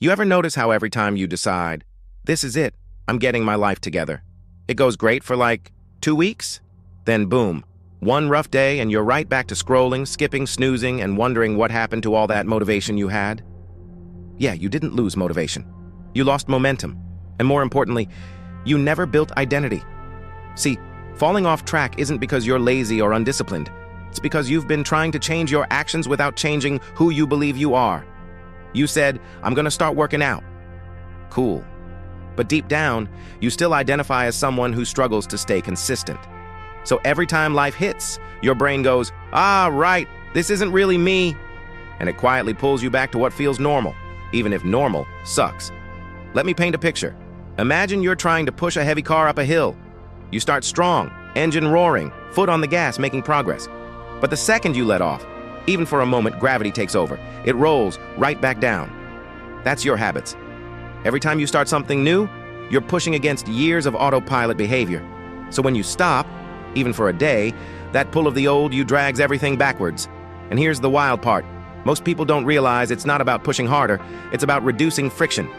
You ever notice how every time you decide, this is it, I'm getting my life together, it goes great for like 2 weeks? Then boom, one rough day and you're right back to scrolling, skipping, snoozing, and wondering what happened to all that motivation you had? Yeah, you didn't lose motivation. You lost momentum. And more importantly, you never built identity. See, falling off track isn't because you're lazy or undisciplined. It's because you've been trying to change your actions without changing who you believe you are. You said, I'm gonna start working out. Cool. But deep down, you still identify as someone who struggles to stay consistent. So every time life hits, your brain goes, right, this isn't really me. And it quietly pulls you back to what feels normal, even if normal sucks. Let me paint a picture. Imagine you're trying to push a heavy car up a hill. You start strong, engine roaring, foot on the gas, making progress. But the second you let off, even for a moment, gravity takes over. It rolls right back down. That's your habits. Every time you start something new, you're pushing against years of autopilot behavior. So when you stop, even for a day, that pull of the old you drags everything backwards. And here's the wild part. Most people don't realize it's not about pushing harder, it's about reducing friction.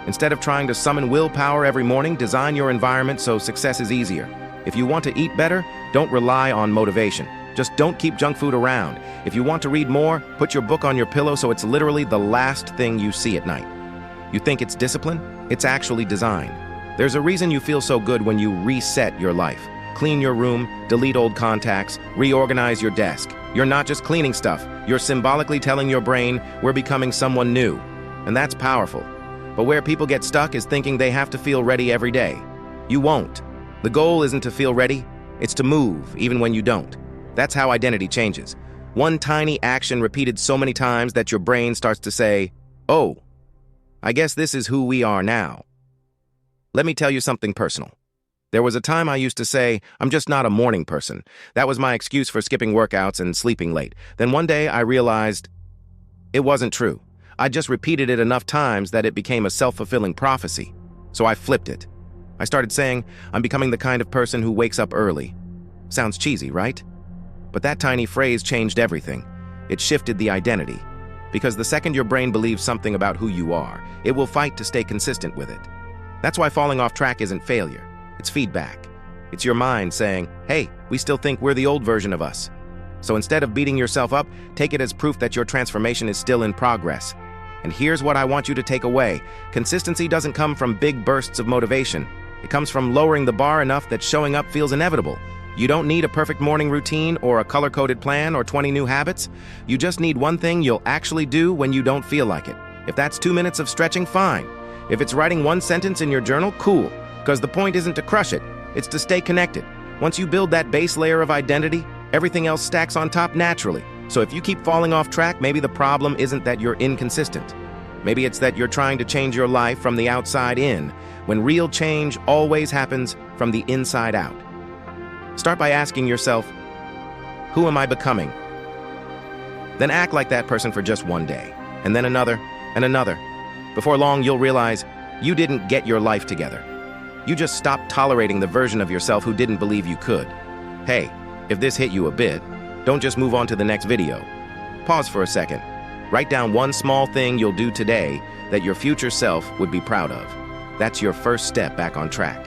Instead of trying to summon willpower every morning, design your environment so success is easier. If you want to eat better, don't rely on motivation. Just don't keep junk food around. If you want to read more, put your book on your pillow so it's literally the last thing you see at night. You think it's discipline? It's actually design. There's a reason you feel so good when you reset your life. Clean your room, delete old contacts, reorganize your desk. You're not just cleaning stuff, you're symbolically telling your brain, we're becoming someone new. And that's powerful. But where people get stuck is thinking they have to feel ready every day. You won't. The goal isn't to feel ready, it's to move, even when you don't. That's how identity changes. One tiny action repeated so many times that your brain starts to say, oh, I guess this is who we are now. Let me tell you something personal. There was a time I used to say, I'm just not a morning person. That was my excuse for skipping workouts and sleeping late. Then one day I realized it wasn't true. I just repeated it enough times that it became a self-fulfilling prophecy. So I flipped it. I started saying, I'm becoming the kind of person who wakes up early. Sounds cheesy, right? But that tiny phrase changed everything. It shifted the identity. Because the second your brain believes something about who you are, it will fight to stay consistent with it. That's why falling off track isn't failure. It's feedback. It's your mind saying, hey, we still think we're the old version of us. So instead of beating yourself up, take it as proof that your transformation is still in progress. And here's what I want you to take away. Consistency doesn't come from big bursts of motivation. It comes from lowering the bar enough that showing up feels inevitable. You don't need a perfect morning routine or a color-coded plan or 20 new habits. You just need one thing you'll actually do when you don't feel like it. If that's 2 minutes of stretching, fine. If it's writing one sentence in your journal, cool. Because the point isn't to crush it, it's to stay connected. Once you build that base layer of identity, everything else stacks on top naturally. So if you keep falling off track, maybe the problem isn't that you're inconsistent. Maybe it's that you're trying to change your life from the outside in, when real change always happens from the inside out. Start by asking yourself, who am I becoming? Then act like that person for just one day, and then another, and another. Before long, you'll realize you didn't get your life together. You just stopped tolerating the version of yourself who didn't believe you could. Hey, if this hit you a bit, don't just move on to the next video. Pause for a second. Write down one small thing you'll do today that your future self would be proud of. That's your first step back on track.